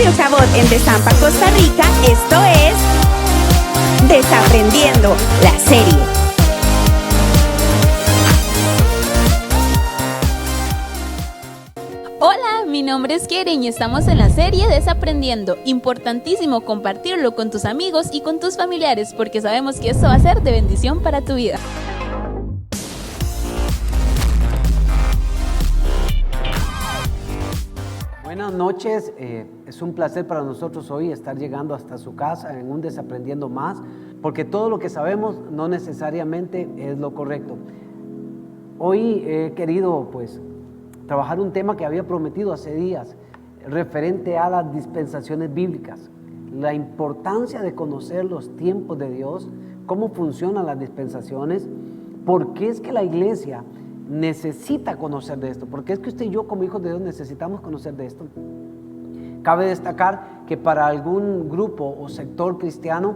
Mario Cabot en Desampa, Costa Rica. Esto es Desaprendiendo, la serie. Hola, mi nombre es Keren y estamos en la serie Desaprendiendo. Importantísimo compartirlo con tus amigos y con tus familiares porque sabemos que esto va a ser de bendición para tu vida. Buenas noches, es un placer para nosotros hoy estar llegando hasta su casa en un Desaprendiendo Más, porque todo lo que sabemos no necesariamente es lo correcto. Hoy he querido trabajar un tema que había prometido hace días, referente a las dispensaciones bíblicas, la importancia de conocer los tiempos de Dios, cómo funcionan las dispensaciones, por qué es que la iglesia necesita conocer de esto, porque es que usted y yo como hijos de Dios necesitamos conocer de esto. Cabe destacar que para algún grupo o sector cristiano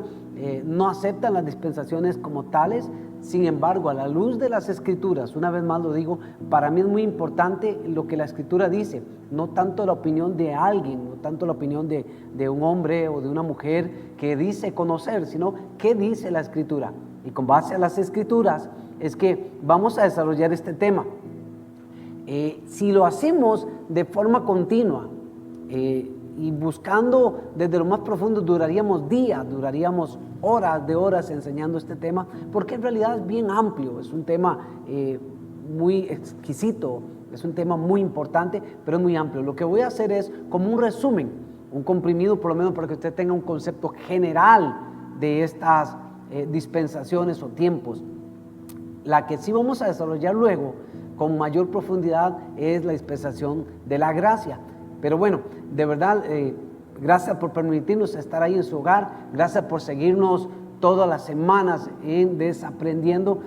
no aceptan las dispensaciones como tales. Sin embargo, a la luz de las Escrituras, una vez más lo digo, para mí es muy importante lo que la Escritura dice, no tanto la opinión de alguien, no tanto la opinión de un hombre o de una mujer que dice conocer, sino qué dice la Escritura. Y con base a las Escrituras es que vamos a desarrollar este tema. Si lo hacemos de forma continua y buscando desde lo más profundo, duraríamos días, duraríamos horas de horas enseñando este tema, porque en realidad es bien amplio, es un tema muy exquisito, es un tema muy importante, pero es muy amplio. Lo que voy a hacer es como un resumen, un comprimido por lo menos para que usted tenga un concepto general de estas dispensaciones o tiempos. La que sí vamos a desarrollar luego con mayor profundidad es la dispensación de la gracia. Pero bueno, de verdad, gracias por permitirnos estar ahí en su hogar, gracias por seguirnos todas las semanas en Desaprendiendo.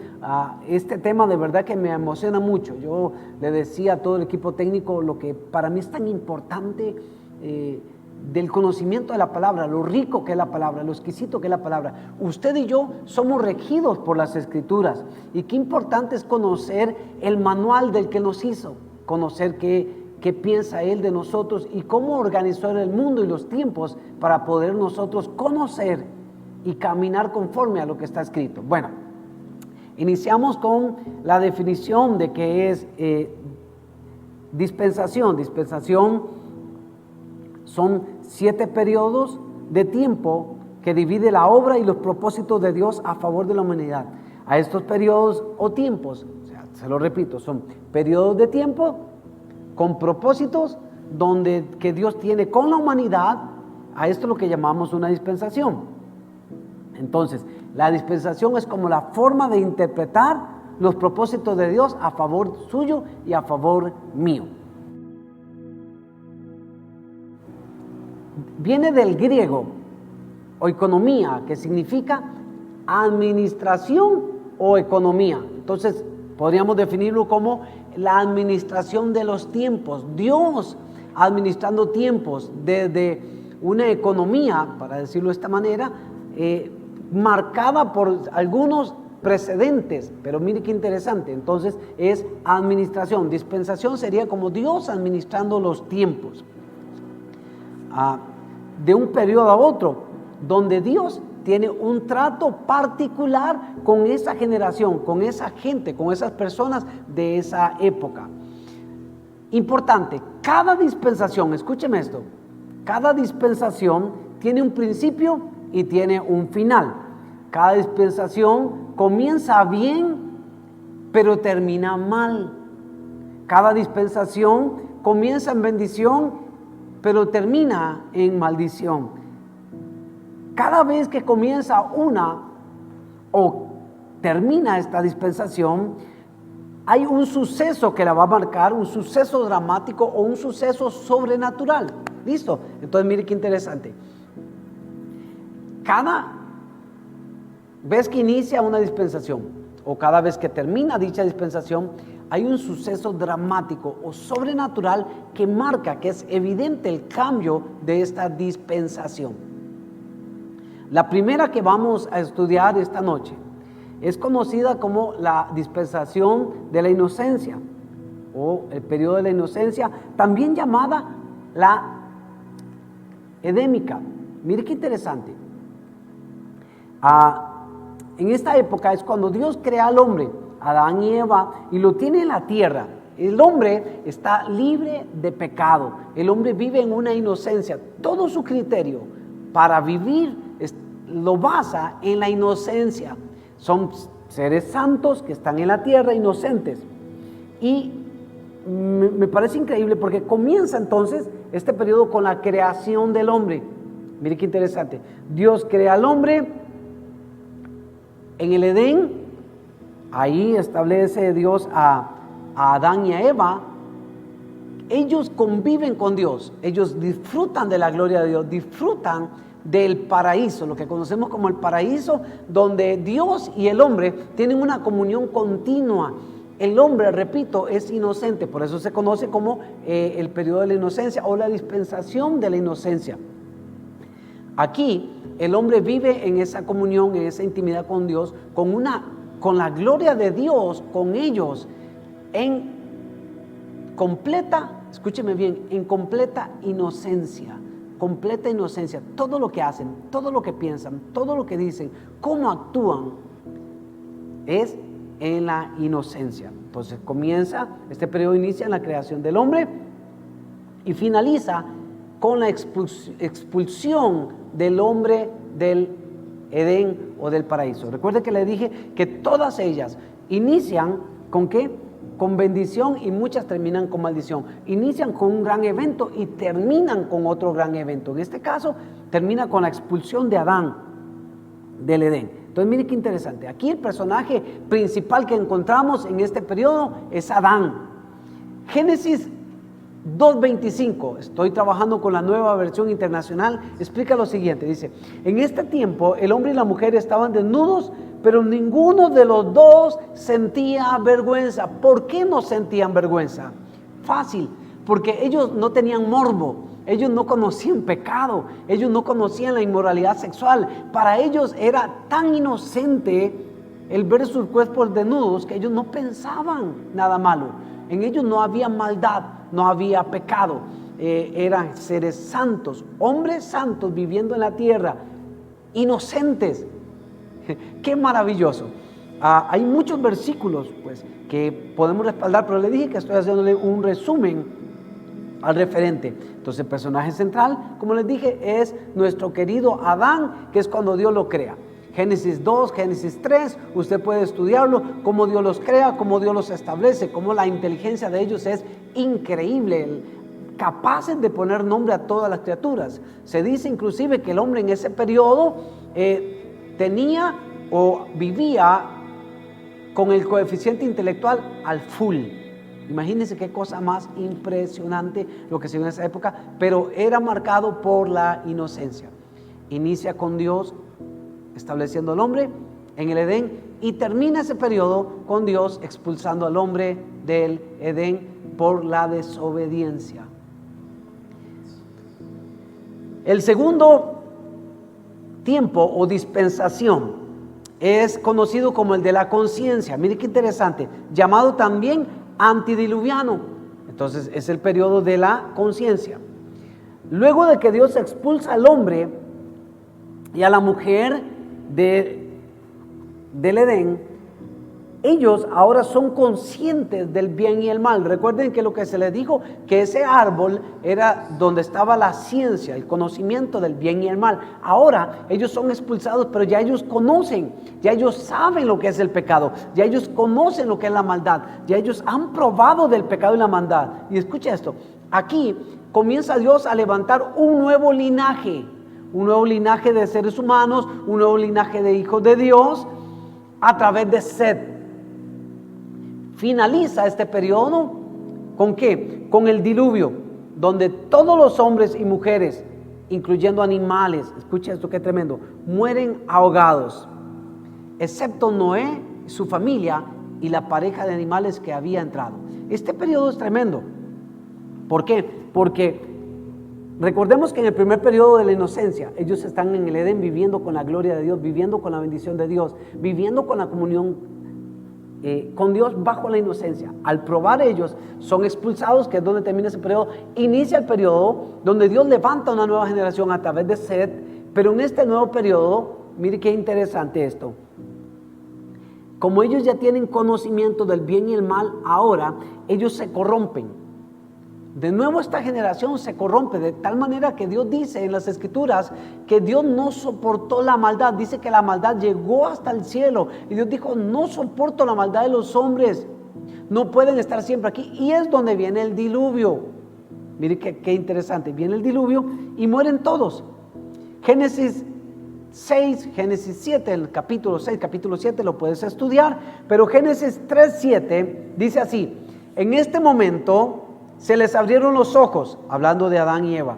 Este tema de verdad que me emociona mucho. Yo le decía a todo el equipo técnico lo que para mí es tan importante del conocimiento de la palabra, lo rico que es la palabra, lo exquisito que es la palabra. Usted y yo somos regidos por las Escrituras y qué importante es conocer el manual del que nos hizo, conocer qué piensa Él de nosotros y cómo organizó el mundo y los tiempos para poder nosotros conocer y caminar conforme a lo que está escrito. Bueno, iniciamos con la definición de qué es dispensación. Dispensación son 7 periodos de tiempo que divide la obra y los propósitos de Dios a favor de la humanidad. A estos periodos o tiempos, se lo repito, son periodos de tiempo con propósitos que Dios tiene con la humanidad. A esto es lo que llamamos una dispensación. Entonces, la dispensación es como la forma de interpretar los propósitos de Dios a favor suyo y a favor mío. Viene del griego oikonomía, que significa administración o economía. Entonces, podríamos definirlo como la administración de los tiempos. Dios administrando tiempos desde una economía, para decirlo de esta manera, marcada por algunos precedentes, pero mire qué interesante. Entonces es administración. Dispensación sería como Dios administrando los tiempos de un periodo a otro, donde Dios tiene un trato particular con esa generación, con esa gente, con esas personas de esa época. Importante, cada dispensación, escúcheme esto, cada dispensación tiene un principio y tiene un final. Cada dispensación comienza bien, pero termina mal. Cada dispensación comienza en bendición, pero termina en maldición. Cada vez que comienza una o termina esta dispensación, hay un suceso que la va a marcar, un suceso dramático o un suceso sobrenatural. ¿Listo? Entonces mire qué interesante. Cada vez que inicia una dispensación o cada vez que termina dicha dispensación, hay un suceso dramático o sobrenatural que marca, que es evidente el cambio de esta dispensación. La primera que vamos a estudiar esta noche es conocida como la dispensación de la inocencia o el periodo de la inocencia, también llamada la edémica. Mire qué interesante. En esta época es cuando Dios crea al hombre, Adán y Eva, y lo tiene en la tierra. El hombre está libre de pecado. El hombre vive en una inocencia. Todo su criterio para vivir lo basa en la inocencia. Son seres santos que están en la tierra, inocentes. Y me parece increíble porque comienza entonces este periodo con la creación del hombre. Mire qué interesante. Dios crea al hombre en el Edén. Ahí establece Dios a Adán y a Eva. Ellos conviven con Dios. Ellos disfrutan de la gloria de Dios. Disfrutan del paraíso, lo que conocemos como el paraíso, donde Dios y el hombre tienen una comunión continua. El hombre, repito, es inocente, por eso se conoce como el periodo de la inocencia o la dispensación de la inocencia. Aquí el hombre vive en esa comunión, en esa intimidad con Dios, con la gloria de Dios, con ellos, en completa, escúcheme bien, en completa inocencia. Completa inocencia. Todo lo que hacen, todo lo que piensan, todo lo que dicen, cómo actúan, es en la inocencia. Entonces este periodo inicia en la creación del hombre y finaliza con la expulsión del hombre del Edén o del paraíso. Recuerde que le dije que todas ellas inician ¿con qué? Con bendición y muchas terminan con maldición. Inician con un gran evento y terminan con otro gran evento. En este caso, termina con la expulsión de Adán del Edén. Entonces, mire qué interesante. Aquí el personaje principal que encontramos en este periodo es Adán. Génesis 2:25, estoy trabajando con la nueva versión internacional, explica lo siguiente, dice: en este tiempo el hombre y la mujer estaban desnudos, pero ninguno de los dos sentía vergüenza. ¿Por qué no sentían vergüenza? Fácil, porque ellos no tenían morbo, ellos no conocían pecado, ellos no conocían la inmoralidad sexual. Para ellos era tan inocente el ver sus cuerpos desnudos que ellos no pensaban nada malo. En ellos no había maldad, no había pecado. Eran seres santos, hombres santos viviendo en la tierra, inocentes. Qué maravilloso. Hay muchos versículos pues, que podemos respaldar, pero le dije que estoy haciéndole un resumen al referente. Entonces el personaje central, como les dije, es nuestro querido Adán, que es cuando Dios lo crea. Génesis 2, Génesis 3, usted puede estudiarlo, cómo Dios los crea, cómo Dios los establece, cómo la inteligencia de ellos es increíble, capaces de poner nombre a todas las criaturas. Se dice inclusive que el hombre en ese periodo tenía o vivía con el coeficiente intelectual al full. Imagínense qué cosa más impresionante lo que se vio en esa época, pero era marcado por la inocencia. Inicia con Dios estableciendo al hombre en el Edén y termina ese periodo con Dios expulsando al hombre del Edén por la desobediencia. El segundo tiempo o dispensación es conocido como el de la conciencia. Mire qué interesante, llamado también antidiluviano. Entonces es el periodo de la conciencia. Luego de que Dios expulsa al hombre y a la mujer del Edén, ellos ahora son conscientes del bien y el mal. Recuerden que lo que se les dijo, que ese árbol era donde estaba la ciencia, el conocimiento del bien y el mal. Ahora ellos son expulsados, pero ya ellos conocen, ya ellos saben lo que es el pecado, ya ellos conocen lo que es la maldad, ya ellos han probado del pecado y la maldad. Y escucha esto, aquí comienza Dios a levantar un nuevo linaje de seres humanos, un nuevo linaje de hijos de Dios a través de Set. Finaliza este periodo ¿con qué? Con el diluvio, donde todos los hombres y mujeres, incluyendo animales, escucha esto que tremendo, mueren ahogados, excepto Noé, su familia y la pareja de animales que había entrado. Este periodo es tremendo. ¿Por qué? Porque recordemos que en el primer periodo de la inocencia, ellos están en el Edén viviendo con la gloria de Dios, viviendo con la bendición de Dios, viviendo con la comunión con Dios bajo la inocencia. Al probar ellos, son expulsados, que es donde termina ese periodo. Inicia el periodo donde Dios levanta una nueva generación a través de Set, pero en este nuevo periodo, mire qué interesante esto. Como ellos ya tienen conocimiento del bien y el mal, ahora ellos se corrompen. De nuevo esta generación se corrompe de tal manera que Dios dice en las Escrituras que Dios no soportó la maldad. Dice que la maldad llegó hasta el cielo y Dios dijo: no soporto la maldad de los hombres, no pueden estar siempre aquí. Y es donde viene el diluvio. Mire qué interesante, viene el diluvio y mueren todos. Génesis 6, Génesis 7, el capítulo 6, capítulo 7 lo puedes estudiar, pero Génesis 3, 7 dice así: en este momento se les abrieron los ojos, hablando de Adán y Eva,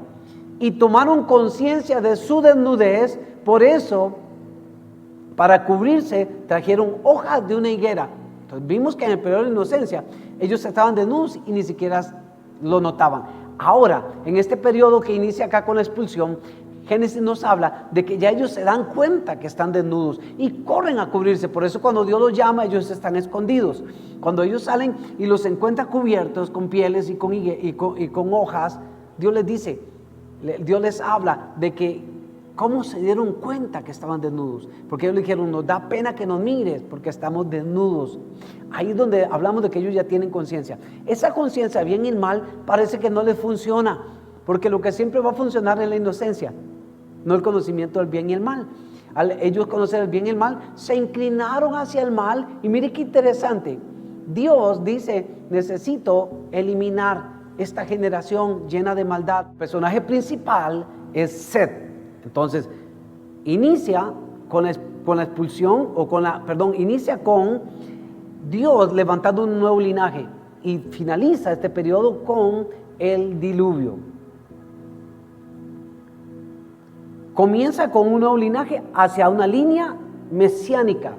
y tomaron conciencia de su desnudez. Por eso, para cubrirse, trajeron hojas de una higuera. Entonces vimos que en el periodo de inocencia ellos estaban desnudos y ni siquiera lo notaban. Ahora, en este periodo que inicia acá con la expulsión, Génesis nos habla de que ya ellos se dan cuenta que están desnudos y corren a cubrirse. Por eso cuando Dios los llama, ellos están escondidos. Cuando ellos salen y los encuentran cubiertos con pieles y con hojas, Dios les dice, Dios les habla de que cómo se dieron cuenta que estaban desnudos. Porque ellos le dijeron: nos da pena que nos mires porque estamos desnudos. Ahí es donde hablamos de que ellos ya tienen conciencia. Esa conciencia, bien y mal, parece que no les funciona, porque lo que siempre va a funcionar es la inocencia, no el conocimiento del bien y el mal. Al ellos conocer el bien y el mal, se inclinaron hacia el mal. Y mire qué interesante, Dios dice: necesito eliminar esta generación llena de maldad. El personaje principal es Set. Entonces inicia con la expulsión, inicia con Dios levantando un nuevo linaje y finaliza este periodo con el diluvio. Comienza con un nuevo linaje hacia una línea mesiánica,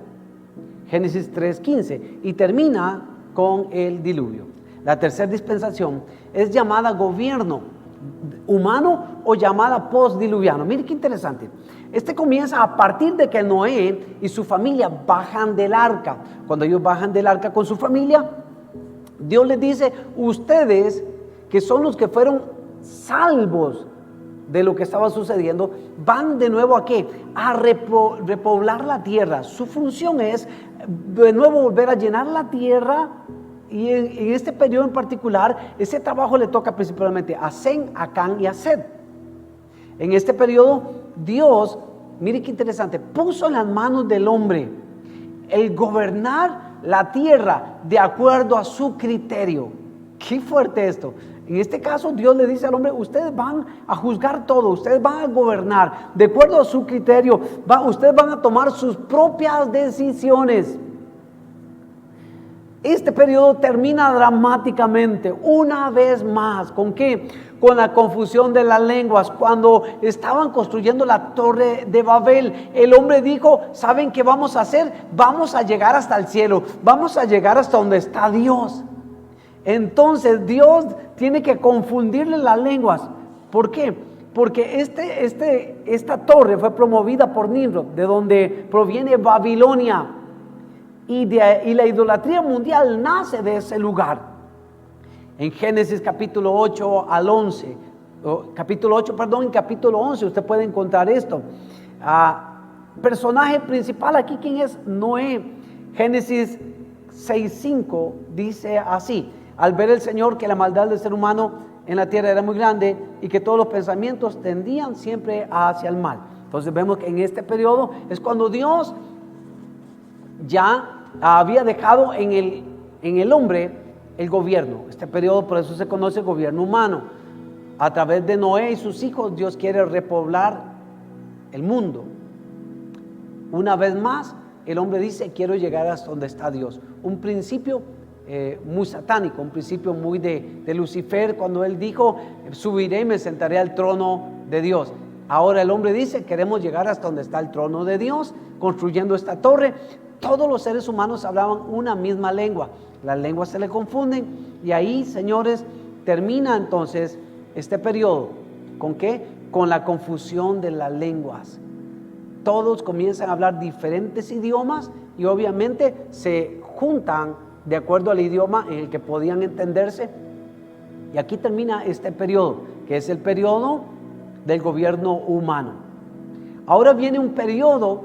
Génesis 3:15, y termina con el diluvio. La tercera dispensación es llamada gobierno humano o llamada postdiluviano. Mire qué interesante. Este comienza a partir de que Noé y su familia bajan del arca. Cuando ellos bajan del arca con su familia, Dios les dice: ustedes, que son los que fueron salvos de lo que estaba sucediendo, van de nuevo ¿a qué? A repoblar la tierra. Su función es de nuevo volver a llenar la tierra. Y en este periodo en particular, ese trabajo le toca principalmente a Sem, a Cam y a Set. En este periodo, Dios, mire qué interesante, puso en las manos del hombre el gobernar la tierra de acuerdo a su criterio. Qué fuerte esto. En este caso, Dios le dice al hombre: ustedes van a juzgar todo, ustedes van a gobernar de acuerdo a su criterio, ustedes van a tomar sus propias decisiones. Este periodo termina dramáticamente, una vez más. ¿Con qué? Con la confusión de las lenguas. Cuando estaban construyendo la torre de Babel, el hombre dijo: ¿saben qué vamos a hacer? Vamos a llegar hasta el cielo, vamos a llegar hasta donde está Dios. Entonces Dios tiene que confundirle las lenguas. ¿Por qué? Porque esta torre fue promovida por Nimrod, de donde proviene Babilonia. Y la idolatría mundial nace de ese lugar. En Génesis capítulo 8 al 11, capítulo 8, perdón, en capítulo 11 usted puede encontrar esto. Personaje principal aquí, ¿quién es? Noé. Génesis 6:5 dice así: al ver el Señor que la maldad del ser humano en la tierra era muy grande y que todos los pensamientos tendían siempre hacia el mal. Entonces vemos que en este periodo es cuando Dios ya había dejado en el hombre el gobierno. Este periodo por eso se conoce gobierno humano. A través de Noé y sus hijos, Dios quiere repoblar el mundo. Una vez más, el hombre dice: quiero llegar hasta donde está Dios. Un principio muy satánico, un principio muy de Lucifer, cuando él dijo: subiré y me sentaré al trono de Dios. Ahora el hombre dice: queremos llegar hasta donde está el trono de Dios, construyendo esta torre. Todos los seres humanos hablaban una misma lengua. Las lenguas se le confunden y ahí, señores, termina entonces este periodo. ¿Con qué? Con la confusión de las lenguas. Todos comienzan a hablar diferentes idiomas y obviamente se juntan de acuerdo al idioma en el que podían entenderse. Y aquí termina este periodo, que es el periodo del gobierno humano. Ahora viene un periodo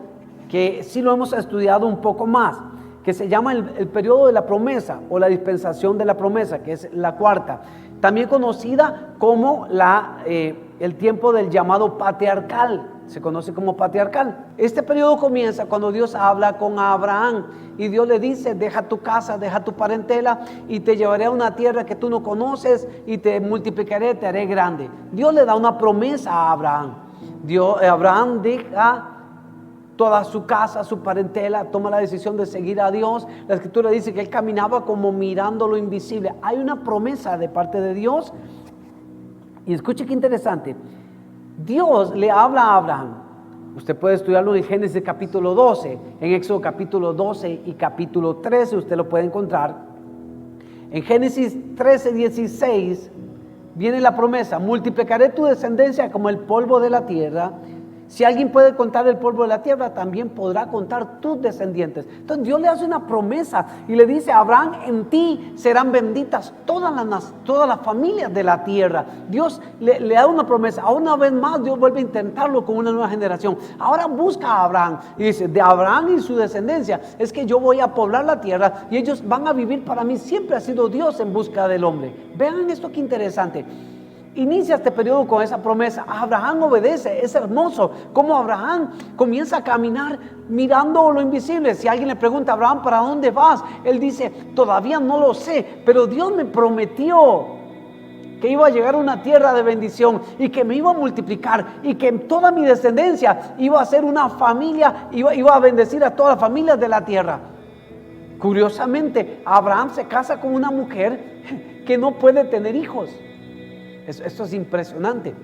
que sí lo hemos estudiado un poco más, que se llama el periodo de la promesa o la dispensación de la promesa, que es la cuarta, también conocida como el tiempo del llamado patriarcal, se conoce como patriarcal. Este periodo comienza cuando Dios habla con Abraham y Dios le dice: deja tu casa, deja tu parentela y te llevaré a una tierra que tú no conoces y te multiplicaré, te haré grande. Dios le da una promesa a Abraham. Abraham deja toda su casa, su parentela, toma la decisión de seguir a Dios. La escritura dice que él caminaba como mirando lo invisible. Hay una promesa de parte de Dios. Y escuche qué interesante. Dios le habla a Abraham. Usted puede estudiarlo en Génesis capítulo 12, en Éxodo capítulo 12 y capítulo 13, usted lo puede encontrar. En Génesis 13, 16 viene la promesa: multiplicaré tu descendencia como el polvo de la tierra. Si alguien puede contar el polvo de la tierra, también podrá contar tus descendientes. Entonces Dios le hace una promesa y le dice a Abraham: en ti serán benditas todas las familias de la tierra. Dios le da una promesa. Una vez más Dios vuelve a intentarlo con una nueva generación. Ahora busca a Abraham y dice: de Abraham y su descendencia es que yo voy a poblar la tierra y ellos van a vivir para mí. Siempre ha sido Dios en busca del hombre. Vean esto qué interesante. Inicia este periodo con esa promesa. Abraham obedece. Es hermoso cómo Abraham comienza a caminar mirando lo invisible. Si alguien le pregunta a Abraham: ¿para dónde vas?, él dice: todavía no lo sé, pero Dios me prometió que iba a llegar a una tierra de bendición y que me iba a multiplicar y que toda mi descendencia iba a ser una familia, iba a bendecir a todas las familias de la tierra. Curiosamente, Abraham se casa con una mujer que no puede tener hijos. Esto es impresionante.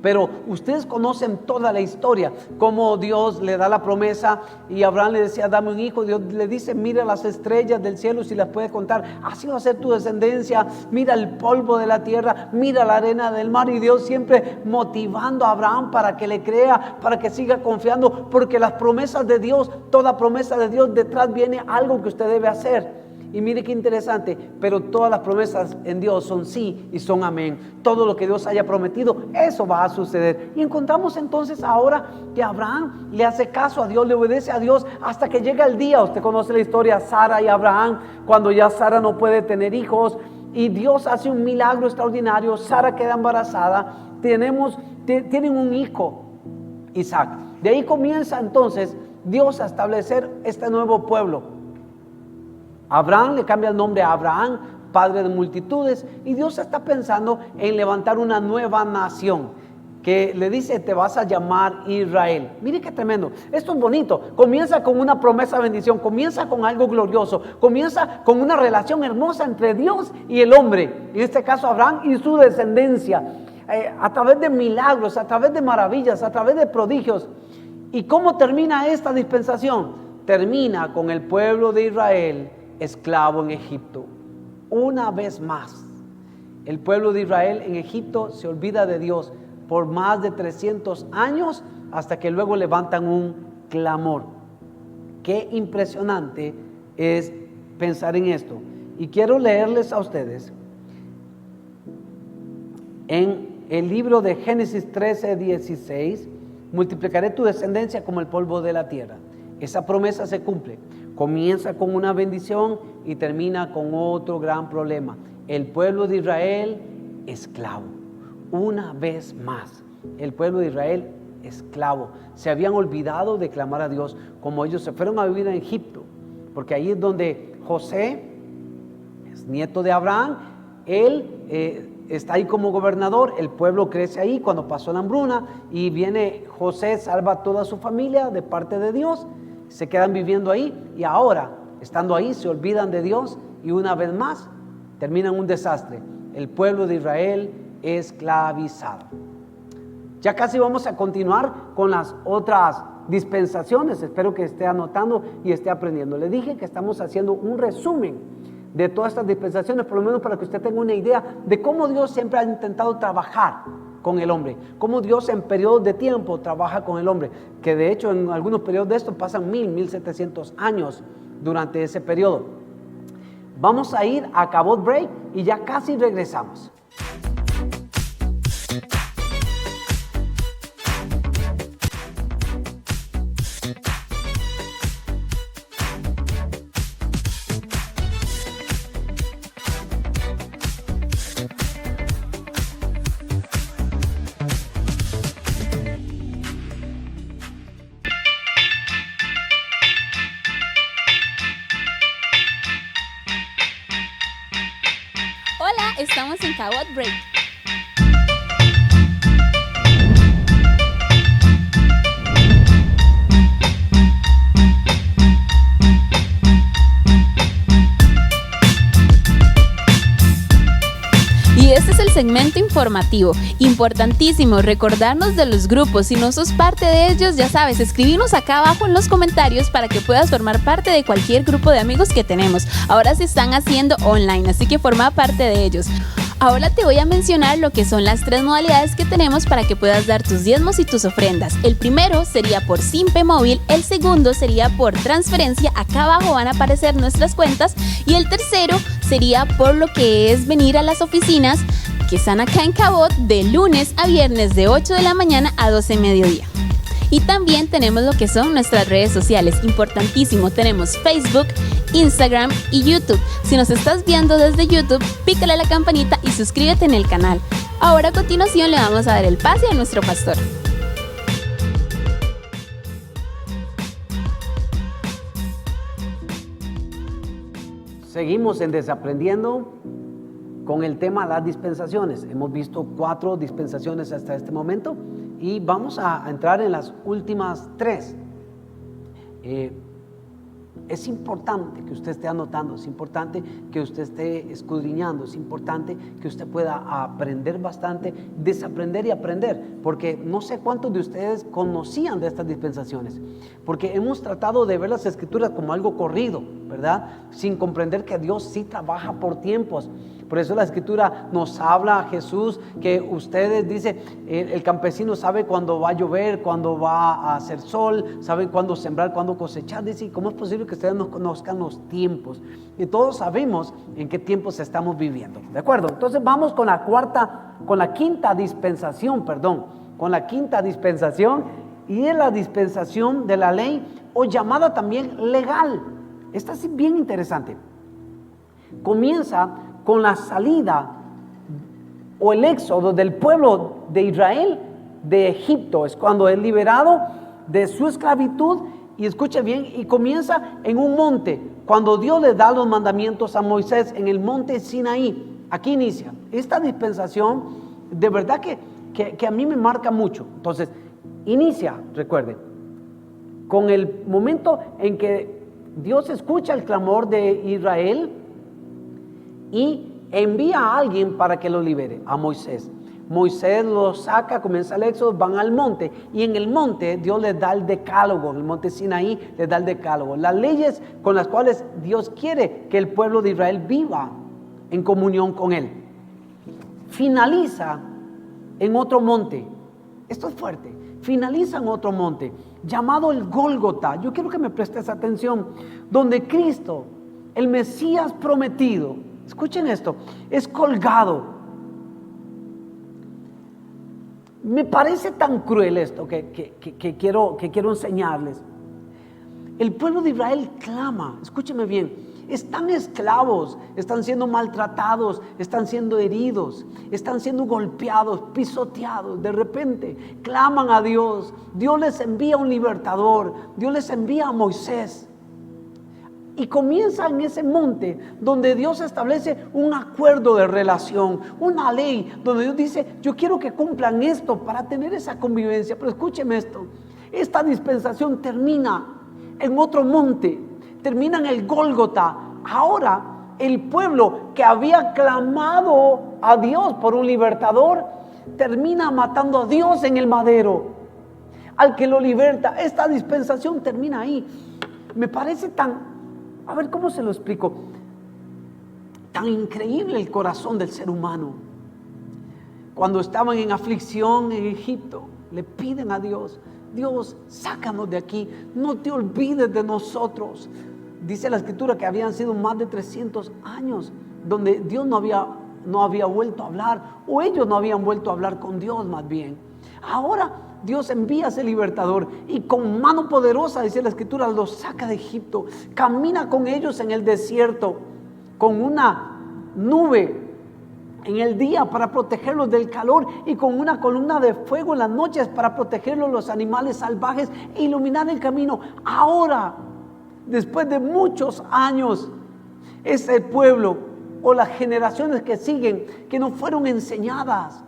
Pero ustedes conocen toda la historia, cómo Dios le da la promesa y Abraham le decía: dame un hijo. Dios le dice: mira las estrellas del cielo, si las puedes contar, así va a ser tu descendencia. Mira el polvo de la tierra, mira la arena del mar. Y Dios siempre motivando a Abraham para que le crea, para que siga confiando, porque las promesas de Dios, toda promesa de Dios, detrás viene algo que usted debe hacer. Y mire qué interesante, pero todas las promesas en Dios son sí y son amén. Todo lo que Dios haya prometido, eso va a suceder. Y encontramos entonces ahora que Abraham le hace caso a Dios, le obedece a Dios hasta que llega el día. Usted conoce la historia, Sara y Abraham, cuando ya Sara no puede tener hijos y Dios hace un milagro extraordinario. Sara queda embarazada, tienen un hijo, Isaac. De ahí comienza entonces Dios a establecer este nuevo pueblo. Abraham le cambia el nombre a Abraham, padre de multitudes, y Dios está pensando en levantar una nueva nación que le dice: te vas a llamar Israel. Mire qué tremendo. Esto es bonito. Comienza con una promesa de bendición, comienza con algo glorioso, comienza con una relación hermosa entre Dios y el hombre, en este caso Abraham y su descendencia, a través de milagros, a través de maravillas, a través de prodigios. ¿Y cómo termina esta dispensación? Termina con el pueblo de Israel esclavo en Egipto. Una vez más, el pueblo de Israel en Egipto se olvida de Dios por más de 300 años, hasta que luego levantan un clamor. Qué impresionante es pensar en esto. Y quiero leerles a ustedes en el libro de Génesis 13, 16: multiplicaré tu descendencia como el polvo de la tierra. Esa promesa se cumple. Comienza con una bendición y termina con otro gran problema. El pueblo de Israel esclavo. Una vez más, el pueblo de Israel esclavo. Se habían olvidado de clamar a Dios, como ellos se fueron a vivir en Egipto, porque ahí es donde José, es nieto de Abraham, él está ahí como gobernador. El pueblo crece ahí cuando pasó la hambruna y viene José, salva a toda su familia de parte de Dios. Se quedan viviendo ahí y ahora, estando ahí, se olvidan de Dios y una vez más terminan un desastre. El pueblo de Israel esclavizado. Ya casi vamos a continuar con las otras dispensaciones. Espero que esté anotando y esté aprendiendo. Le dije que estamos haciendo un resumen de todas estas dispensaciones, por lo menos para que usted tenga una idea de cómo Dios siempre ha intentado trabajar con el hombre, cómo Dios en periodos de tiempo trabaja con el hombre, que de hecho en algunos periodos de estos pasan 1700 años durante ese periodo. Vamos a ir a Cabot Break y ya casi regresamos. Hola, estamos en Cabot Break. Y este es el segmento informativo. Importantísimo recordarnos de los grupos. Si no sos parte de ellos, ya sabes, escribirnos acá abajo en los comentarios para que puedas formar parte de cualquier grupo de amigos que tenemos. Ahora se están haciendo online, así que forma parte de ellos. Ahora te voy a mencionar lo que son las 3 modalidades que tenemos para que puedas dar tus diezmos y tus ofrendas. El primero sería por Simpe Móvil, el segundo sería por transferencia, acá abajo van a aparecer nuestras cuentas, y el tercero sería por lo que es venir a las oficinas que están acá en Cabot de lunes a viernes de 8 de la mañana a 12 de mediodía. Y también tenemos lo que son nuestras redes sociales, importantísimo, tenemos Facebook, Instagram y YouTube. Si nos estás viendo desde YouTube, pícale a la campanita y suscríbete en el canal. Ahora a continuación le vamos a dar el pase a nuestro pastor. Seguimos en Desaprendiendo con el tema las dispensaciones. Hemos visto 4 dispensaciones hasta este momento y vamos a entrar en las últimas 3. Es importante que usted esté anotando, es importante que usted esté escudriñando, es importante que usted pueda aprender bastante, desaprender y aprender, porque no sé cuántos de ustedes conocían de estas dispensaciones, porque hemos tratado de ver las Escrituras como algo corrido, ¿verdad? Sin comprender que Dios sí trabaja por tiempos. Por eso la Escritura nos habla a Jesús que ustedes, dice, el campesino sabe cuándo va a llover, cuándo va a hacer sol, saben cuándo sembrar, cuándo cosechar. Dice, ¿y cómo es posible que ustedes no conozcan los tiempos? Y todos sabemos en qué tiempos estamos viviendo, ¿de acuerdo? Entonces vamos con la quinta dispensación, y es la dispensación de la ley, o llamada también legal. Esta es bien interesante. Comienza con la salida o el éxodo del pueblo de Israel de Egipto. Es cuando es liberado de su esclavitud, y escuche bien, y comienza en un monte, cuando Dios le da los mandamientos a Moisés en el monte Sinaí. Aquí inicia esta dispensación, de verdad que a mí me marca mucho. Entonces inicia, recuerden, con el momento en que Dios escucha el clamor de Israel y envía a alguien para que lo libere, a Moisés. Moisés lo saca, comienza el éxodo, van al monte, y en el monte Dios les da el decálogo, en el monte Sinaí les da el decálogo, las leyes con las cuales Dios quiere que el pueblo de Israel viva en comunión con Él. Finaliza en otro monte, esto es fuerte, finaliza en otro monte, llamado el Gólgota. Yo quiero que me prestes atención, donde Cristo, el Mesías prometido, escuchen esto, es colgado. Me parece tan cruel esto que quiero enseñarles. El pueblo de Israel clama, escúcheme bien, están esclavos, están siendo maltratados, están siendo heridos, están siendo golpeados, pisoteados. De repente claman a Dios, Dios les envía un libertador, Dios les envía a Moisés. Y comienza en ese monte donde Dios establece un acuerdo de relación, una ley, donde Dios dice, yo quiero que cumplan esto para tener esa convivencia. Pero escúcheme esto, esta dispensación termina en otro monte, termina en el Gólgota. Ahora el pueblo que había clamado a Dios por un libertador, termina matando a Dios en el madero, al que lo liberta. Esta dispensación termina ahí. Me parece a ver, ¿cómo se lo explico? Tan increíble el corazón del ser humano. Cuando estaban en aflicción en Egipto, le piden a Dios, Dios, sácanos de aquí, no te olvides de nosotros. Dice la escritura que habían sido más de 300 años donde Dios no había vuelto a hablar, o ellos no habían vuelto a hablar con Dios más bien. Ahora Dios envía a ese libertador y con mano poderosa, dice la escritura, los saca de Egipto, camina con ellos en el desierto, con una nube en el día para protegerlos del calor y con una columna de fuego en las noches para protegerlos los animales salvajes e iluminar el camino. Ahora, después de muchos años, ese pueblo o las generaciones que siguen, que no fueron enseñadas,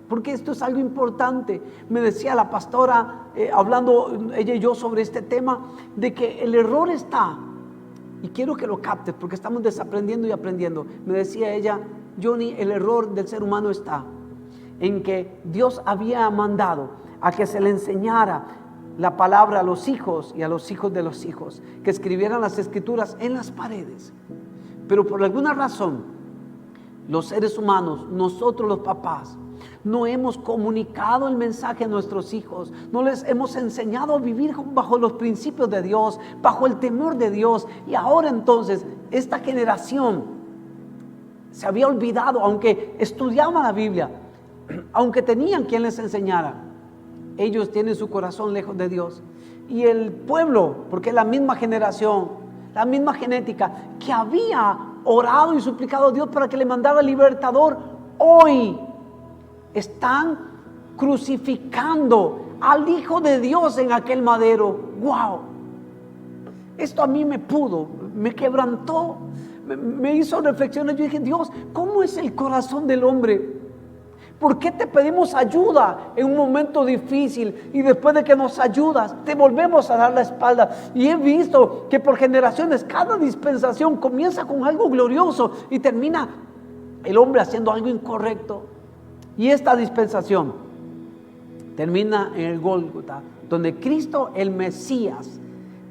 porque esto es algo importante. Me decía la pastora, hablando ella y yo sobre este tema, de que el error está, y quiero que lo captes porque estamos desaprendiendo y aprendiendo. Me decía ella: Johnny, el error del ser humano está en que Dios había mandado a que se le enseñara la palabra a los hijos y a los hijos de los hijos, que escribieran las escrituras en las paredes. Pero por alguna razón, los seres humanos, nosotros los papás, no hemos comunicado el mensaje a nuestros hijos, no les hemos enseñado a vivir bajo los principios de Dios, bajo el temor de Dios. Y ahora entonces, esta generación se había olvidado, aunque estudiaban la Biblia, aunque tenían quien les enseñara, ellos tienen su corazón lejos de Dios. Y el pueblo, porque es la misma generación, la misma genética, que había orado y suplicado a Dios para que le mandara libertador, hoy están crucificando al Hijo de Dios en aquel madero. ¡Wow! Esto a mí me quebrantó, me hizo reflexiones. Yo dije: Dios, ¿cómo es el corazón del hombre? ¿Por qué te pedimos ayuda en un momento difícil y después de que nos ayudas te volvemos a dar la espalda? Y he visto que por generaciones cada dispensación comienza con algo glorioso y termina el hombre haciendo algo incorrecto. Y esta dispensación termina en el Gólgota, donde Cristo, el Mesías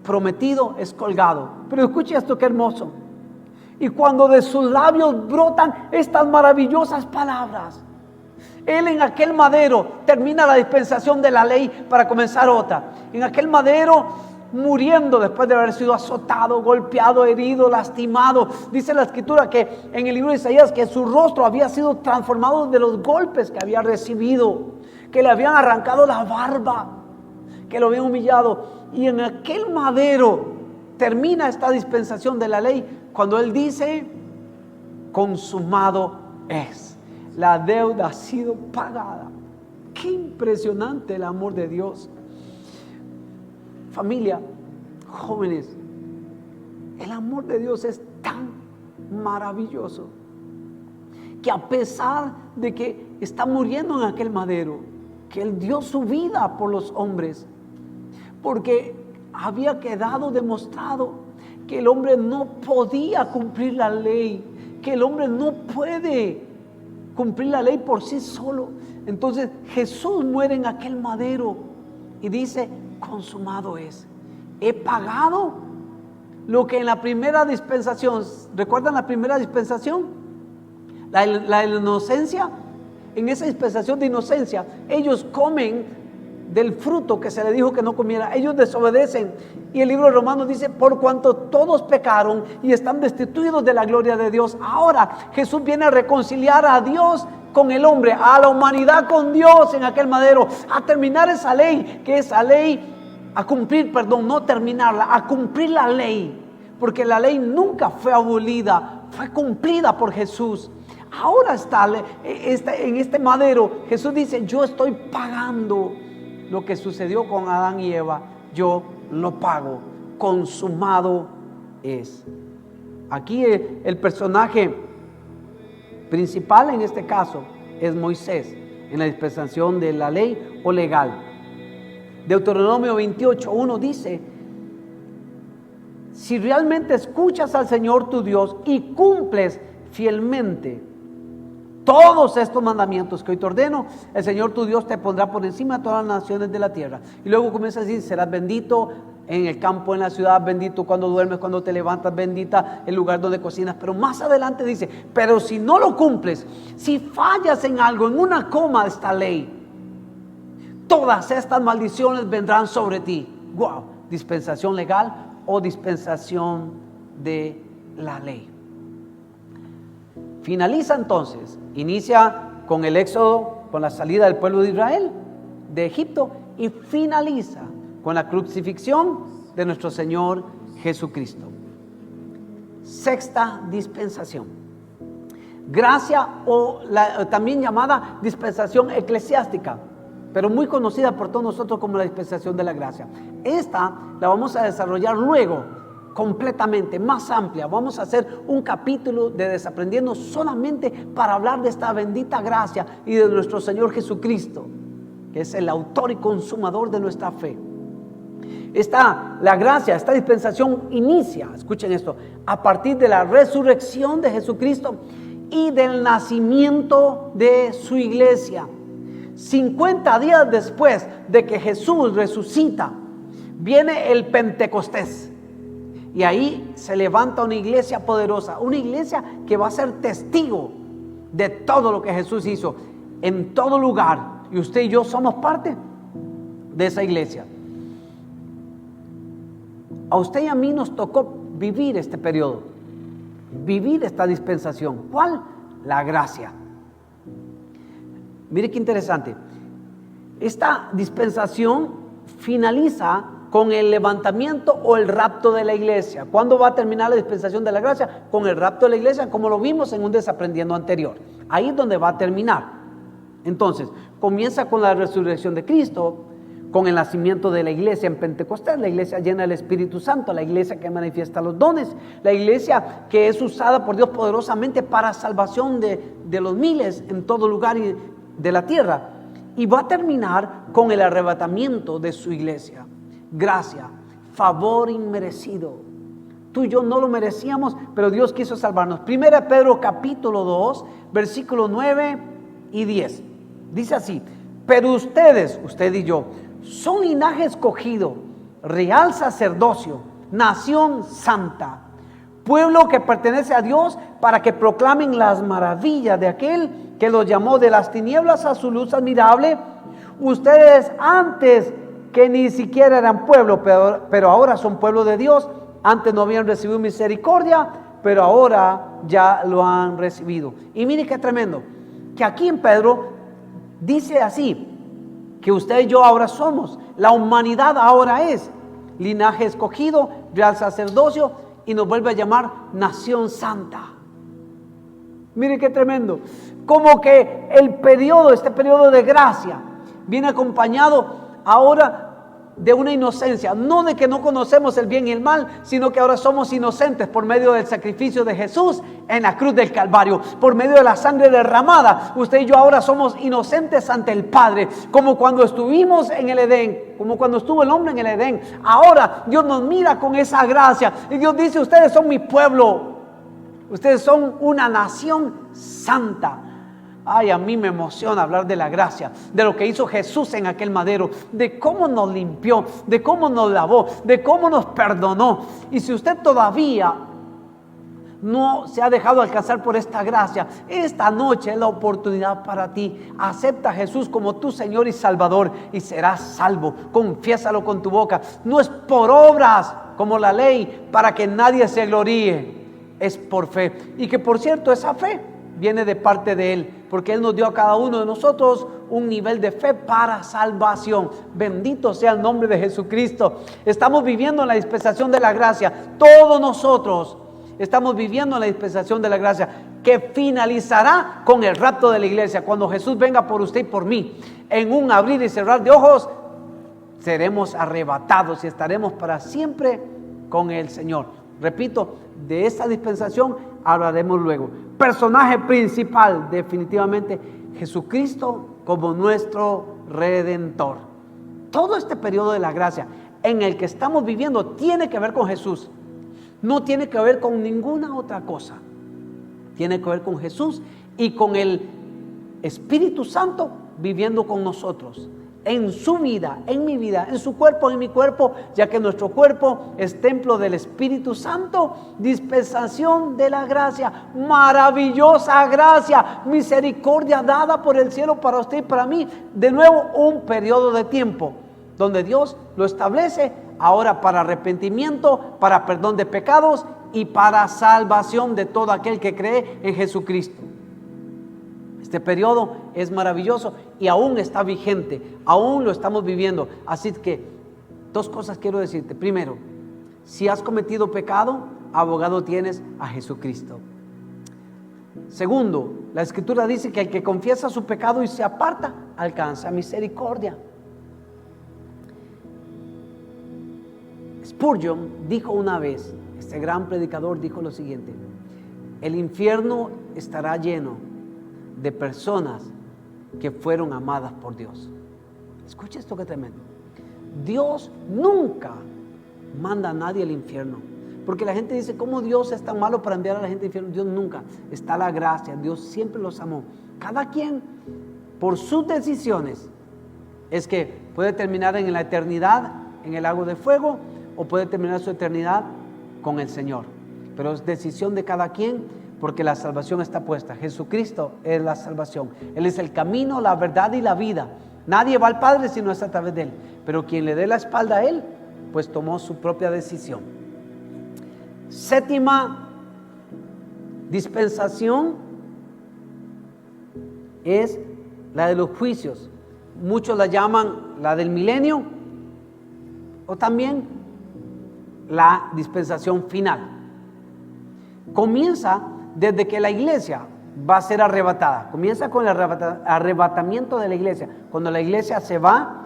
prometido, es colgado. Pero escuche esto, qué hermoso. Y cuando de sus labios brotan estas maravillosas palabras, Él en aquel madero termina la dispensación de la ley para comenzar otra. En aquel madero, muriendo después de haber sido azotado, golpeado, herido, lastimado. Dice la escritura que en el libro de Isaías que su rostro había sido transformado de los golpes que había recibido, que le habían arrancado la barba, que lo habían humillado. Y en aquel madero termina esta dispensación de la ley cuando Él dice: consumado es. La deuda ha sido pagada. Qué impresionante el amor de Dios. Familia, jóvenes, el amor de Dios es tan maravilloso que a pesar de que está muriendo en aquel madero, que Él dio su vida por los hombres, porque había quedado demostrado que el hombre no podía cumplir la ley, que el hombre no puede cumplir la ley por sí solo. Entonces Jesús muere en aquel madero y dice: consumado es. He pagado lo que en la primera dispensación, ¿recuerdan la primera dispensación? La inocencia. En esa dispensación de inocencia, ellos comen del fruto que se les dijo que no comiera. Ellos desobedecen. Y el libro de Romanos dice: por cuanto todos pecaron y están destituidos de la gloria de Dios. Ahora Jesús viene a reconciliar a Dios con el hombre, a la humanidad con Dios en aquel madero, a terminar esa ley, que esa ley, a cumplir, perdón, no terminarla, a cumplir la ley, porque la ley nunca fue abolida, fue cumplida por Jesús. Ahora está en este madero. Jesús dice: yo estoy pagando lo que sucedió con Adán y Eva, yo lo pago, consumado es. Aquí el personaje principal en este caso es Moisés, en la dispensación de la ley o legal. Deuteronomio 28:1 dice: si realmente escuchas al Señor tu Dios y cumples fielmente todos estos mandamientos que hoy te ordeno, el Señor tu Dios te pondrá por encima de todas las naciones de la tierra. Y luego comienza a decir: serás bendito en el campo, en la ciudad, bendito cuando duermes, cuando te levantas, bendita el lugar donde cocinas. Pero más adelante dice: pero si no lo cumples, si fallas en algo, en una coma de esta ley, todas estas maldiciones vendrán sobre ti. Wow, dispensación legal o dispensación de la ley. Finaliza entonces, inicia con el éxodo, con la salida del pueblo de Israel de Egipto, y finaliza con la crucifixión de nuestro Señor Jesucristo. Sexta dispensación, gracia, o también llamada dispensación eclesiástica, pero muy conocida por todos nosotros como la dispensación de la gracia. Esta la vamos a desarrollar luego completamente, más amplia. Vamos a hacer un capítulo de Desaprendiendo solamente para hablar de esta bendita gracia y de nuestro Señor Jesucristo, que es el autor y consumador de nuestra fe. La gracia, esta dispensación inicia, escuchen esto, a partir de la resurrección de Jesucristo y del nacimiento de su iglesia. 50 días después de que Jesús resucita, viene el Pentecostés. Y ahí se levanta una iglesia poderosa, una iglesia que va a ser testigo de todo lo que Jesús hizo en todo lugar. Y usted y yo somos parte de esa iglesia. A usted y a mí nos tocó vivir este periodo, vivir esta dispensación. ¿Cuál? La gracia. Mire qué interesante. Esta dispensación finaliza con el levantamiento o el rapto de la iglesia. ¿Cuándo va a terminar la dispensación de la gracia? Con el rapto de la iglesia, como lo vimos en un Desaprendiendo anterior. Ahí es donde va a terminar. Entonces, comienza con la resurrección de Cristo, con el nacimiento de la iglesia en Pentecostés, la iglesia llena del Espíritu Santo, la iglesia que manifiesta los dones, la iglesia que es usada por Dios poderosamente para salvación de los miles en todo lugar de la tierra. Y va a terminar con el arrebatamiento de su iglesia. Gracia, favor inmerecido. Tú y yo no lo merecíamos, pero Dios quiso salvarnos. 1 Pedro capítulo 2, versículos 9 y 10. Dice así: pero ustedes, usted y yo, son linaje escogido, real sacerdocio, nación santa, pueblo que pertenece a Dios, para que proclamen las maravillas de aquel que los llamó de las tinieblas a su luz admirable. Ustedes antes que ni siquiera eran pueblo, pero ahora son pueblo de Dios. Antes no habían recibido misericordia, pero ahora ya lo han recibido. Y mire qué tremendo, que aquí en Pedro dice así, que usted y yo ahora somos, la humanidad ahora es linaje escogido, real sacerdocio, y nos vuelve a llamar nación santa. Mire qué tremendo, como que este periodo de gracia viene acompañado ahora de una inocencia, no de que no conocemos el bien y el mal, sino que ahora somos inocentes por medio del sacrificio de Jesús en la cruz del Calvario, por medio de la sangre derramada. Usted y yo ahora somos inocentes ante el Padre, como cuando estuvimos en el Edén, como cuando estuvo el hombre en el Edén. Ahora Dios nos mira con esa gracia y Dios dice: ustedes son mi pueblo, ustedes son una nación santa. Ay, a mí me emociona hablar de la gracia, de lo que hizo Jesús en aquel madero, de cómo nos limpió, de cómo nos lavó, de cómo nos perdonó. Y si usted todavía no se ha dejado alcanzar por esta gracia, esta noche es la oportunidad para ti. Acepta a Jesús como tu Señor y Salvador y serás salvo. Confiésalo con tu boca. No es por obras como la ley para que nadie se gloríe, es por fe. Y que por cierto, esa fe viene de parte de Él, porque Él nos dio a cada uno de nosotros un nivel de fe para salvación. Bendito sea el nombre de Jesucristo. Estamos viviendo en la dispensación de la gracia. Todos nosotros estamos viviendo en la dispensación de la gracia, que finalizará con el rapto de la iglesia. Cuando Jesús venga por usted y por mí, en un abrir y cerrar de ojos, seremos arrebatados y estaremos para siempre con el Señor. Repito, de esta dispensación hablaremos luego. Personaje principal, definitivamente, Jesucristo como nuestro Redentor. Todo este periodo de la gracia en el que estamos viviendo tiene que ver con Jesús. No tiene que ver con ninguna otra cosa. Tiene que ver con Jesús y con el Espíritu Santo viviendo con nosotros. En su vida, en mi vida, en su cuerpo, en mi cuerpo, ya que nuestro cuerpo es templo del Espíritu Santo. Dispensación de la gracia, maravillosa gracia, misericordia dada por el cielo para usted y para mí. De nuevo, un periodo de tiempo donde Dios lo establece ahora para arrepentimiento, para perdón de pecados y para salvación de todo aquel que cree en Jesucristo. Este periodo es maravilloso y aún está vigente, aún lo estamos viviendo. Así que 2 cosas quiero decirte. Primero, si has cometido pecado, abogado tienes a Jesucristo. Segundo, la Escritura dice que el que confiesa su pecado y se aparta, alcanza misericordia. Spurgeon dijo una vez, este gran predicador dijo lo siguiente: el infierno estará lleno de personas que fueron amadas por Dios. Escucha esto que tremendo. Dios nunca manda a nadie al infierno, porque la gente dice, ¿cómo Dios es tan malo para enviar a la gente al infierno? Dios nunca. Está la gracia, Dios siempre los amó. Cada quien, por sus decisiones, es que puede terminar en la eternidad en el lago de fuego, o puede terminar su eternidad con el Señor. Pero es decisión de cada quien, porque la salvación está puesta. Jesucristo es la salvación. Él es el camino, la verdad y la vida. Nadie va al Padre si no es a través de Él. Pero quien le dé la espalda a Él, pues tomó su propia decisión. Séptima dispensación es la de los juicios. Muchos la llaman la del milenio, o también la dispensación final. Comienza desde que la iglesia va a ser arrebatada. Comienza con el arrebatamiento de la iglesia. Cuando la iglesia se va,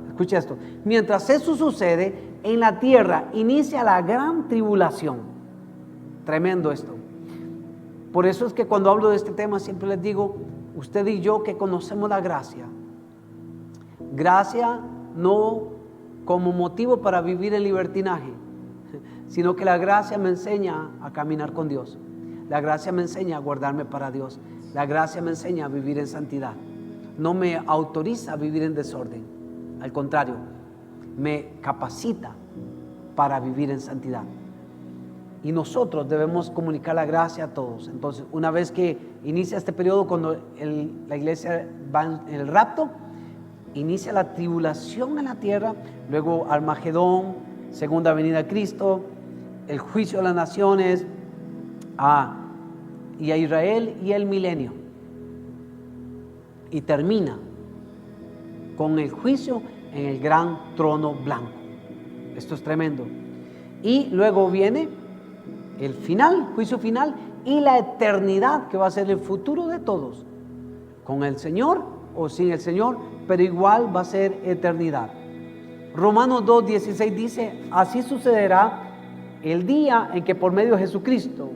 escucha esto, mientras eso sucede, en la tierra inicia la gran tribulación. Tremendo esto. Por eso es que cuando hablo de este tema siempre les digo, usted y yo que conocemos la gracia, gracia no como motivo para vivir en libertinaje, sino que la gracia me enseña a caminar con Dios. La gracia me enseña a guardarme para Dios. La gracia me enseña a vivir en santidad. No me autoriza a vivir en desorden. Al contrario, me capacita para vivir en santidad. Y nosotros debemos comunicar la gracia a todos. Entonces, una vez que inicia este periodo, cuando la iglesia va en el rapto, inicia la tribulación en la tierra, luego Armagedón, segunda venida de Cristo, el juicio de las naciones, y a Israel y el milenio. Y termina con el juicio en el gran trono blanco. Esto es tremendo. Y luego viene el final, juicio final, y la eternidad, que va a ser el futuro de todos, con el Señor o sin el Señor, pero igual va a ser eternidad. Romanos 2:16 dice, así sucederá el día en que por medio de Jesucristo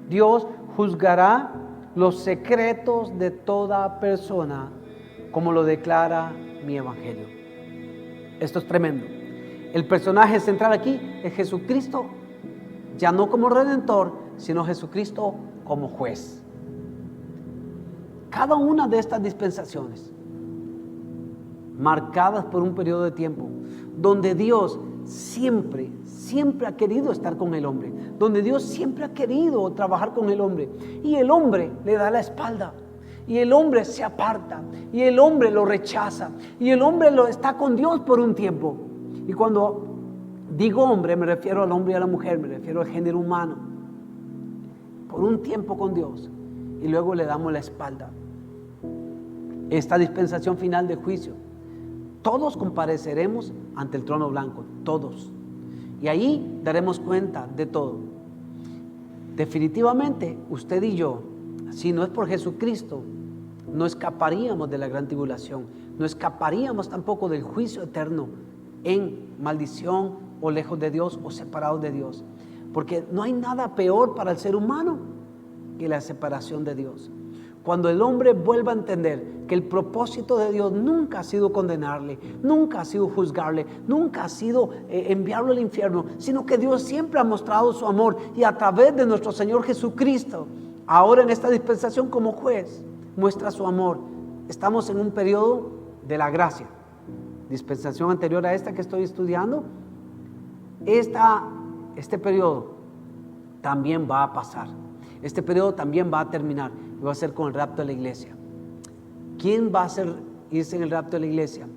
Dios juzgará los secretos de toda persona, como lo declara mi evangelio. Esto es tremendo. El personaje central aquí es Jesucristo, ya no como redentor, sino Jesucristo como juez. Cada una de estas dispensaciones, marcadas por un periodo de tiempo, donde Dios siempre ha querido estar con el hombre, donde Dios siempre ha querido trabajar con el hombre, y el hombre le da la espalda, y el hombre se aparta, y el hombre lo rechaza, y el hombre está con Dios por un tiempo. Y cuando digo hombre, me refiero al hombre y a la mujer, me refiero al género humano, por un tiempo con Dios, y luego le damos la espalda. Esta dispensación final de juicio, todos compareceremos ante el trono blanco, todos. Y ahí daremos cuenta de todo. Definitivamente, usted y yo, si no es por Jesucristo, no escaparíamos de la gran tribulación. No escaparíamos tampoco del juicio eterno en maldición o lejos de Dios o separados de Dios. Porque no hay nada peor para el ser humano que la separación de Dios. Cuando el hombre vuelva a entender que el propósito de Dios nunca ha sido condenarle, nunca ha sido juzgarle, nunca ha sido enviarlo al infierno, sino que Dios siempre ha mostrado su amor, y a través de nuestro Señor Jesucristo, ahora en esta dispensación como juez, muestra su amor. Estamos en un periodo de la gracia. Dispensación anterior a esta que estoy estudiando, este periodo también va a pasar. Este periodo también va a terminar, y va a ser con el rapto de la iglesia. ¿Quién va a irse en el rapto de la iglesia?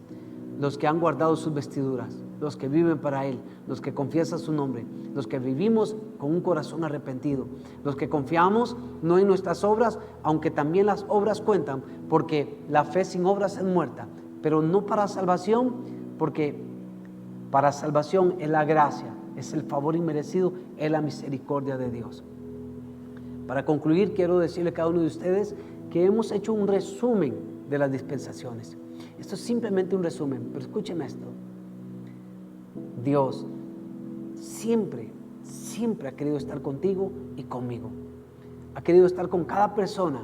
Los que han guardado sus vestiduras. los que viven para Él, los que confiesan su nombre, los que vivimos con un corazón arrepentido, los que confiamos no en nuestras obras, aunque también las obras cuentan, porque la fe sin obras es muerta, pero no para salvación, porque para salvación es la gracia, es el favor inmerecido, es la misericordia de Dios. Para concluir, quiero decirle a cada uno de ustedes que hemos hecho un resumen de las dispensaciones. Esto es simplemente un resumen, pero escúcheme esto. Dios siempre ha querido estar contigo y conmigo. Ha querido estar con cada persona,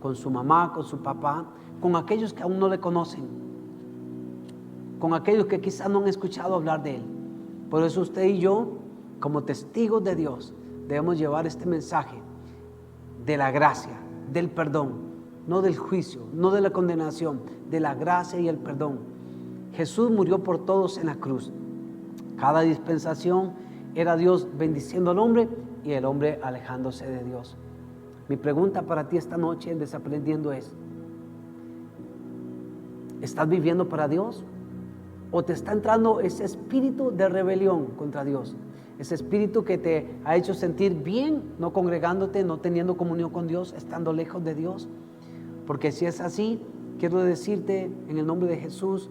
con su mamá, con su papá, con aquellos que aún no le conocen, con aquellos que quizás no han escuchado hablar de Él. Por eso usted y yo, como testigos de Dios, debemos llevar este mensaje de la gracia, del perdón, no del juicio, no de la condenación, de la gracia y el perdón. Jesús murió por todos en la cruz. Cada dispensación era Dios bendiciendo al hombre y el hombre alejándose de Dios. Mi pregunta para ti esta noche en Desaprendiendo es: ¿estás viviendo para Dios? ¿O te está entrando ese espíritu de rebelión contra Dios? Ese espíritu que te ha hecho sentir bien, no congregándote, no teniendo comunión con Dios, estando lejos de Dios. Porque si es así, quiero decirte en el nombre de Jesús,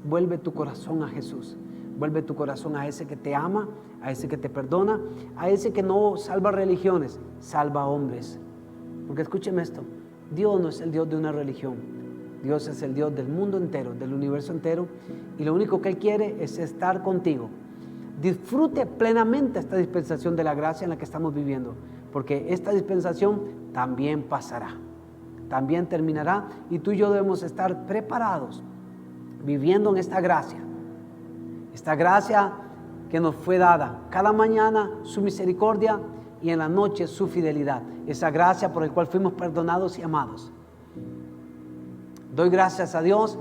vuelve tu corazón a Jesús. Vuelve tu corazón a ese que te ama, a ese que te perdona, a ese que no salva religiones, salva hombres. Porque escúcheme esto, Dios no es el Dios de una religión. Dios es el Dios del mundo entero, del universo entero, y lo único que Él quiere es estar contigo. Disfrute plenamente esta dispensación de la gracia en la que estamos viviendo, porque esta dispensación también pasará, también terminará, y tú y yo debemos estar preparados, viviendo en esta gracia que nos fue dada cada mañana, su misericordia, y en la noche su fidelidad, esa gracia por la cual fuimos perdonados y amados. Doy gracias a Dios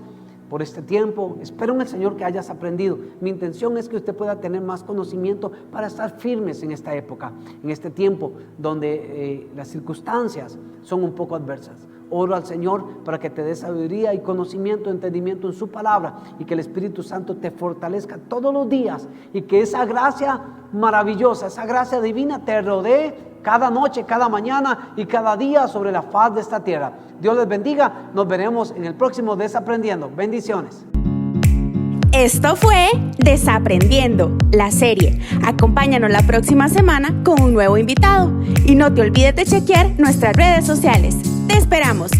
por este tiempo. Espero en el Señor que hayas aprendido. Mi intención es que usted pueda tener más conocimiento para estar firmes en esta época, en este tiempo donde las circunstancias son un poco adversas. Oro al Señor para que te dé sabiduría y conocimiento, entendimiento en su palabra, y que el Espíritu Santo te fortalezca todos los días, y que esa gracia maravillosa, esa gracia divina te rodee cada noche, cada mañana y cada día sobre la faz de esta tierra. Dios les bendiga. Nos veremos en el próximo Desaprendiendo. Bendiciones. Esto fue Desaprendiendo, la serie. Acompáñanos la próxima semana con un nuevo invitado. Y no te olvides de chequear nuestras redes sociales. ¡Te esperamos!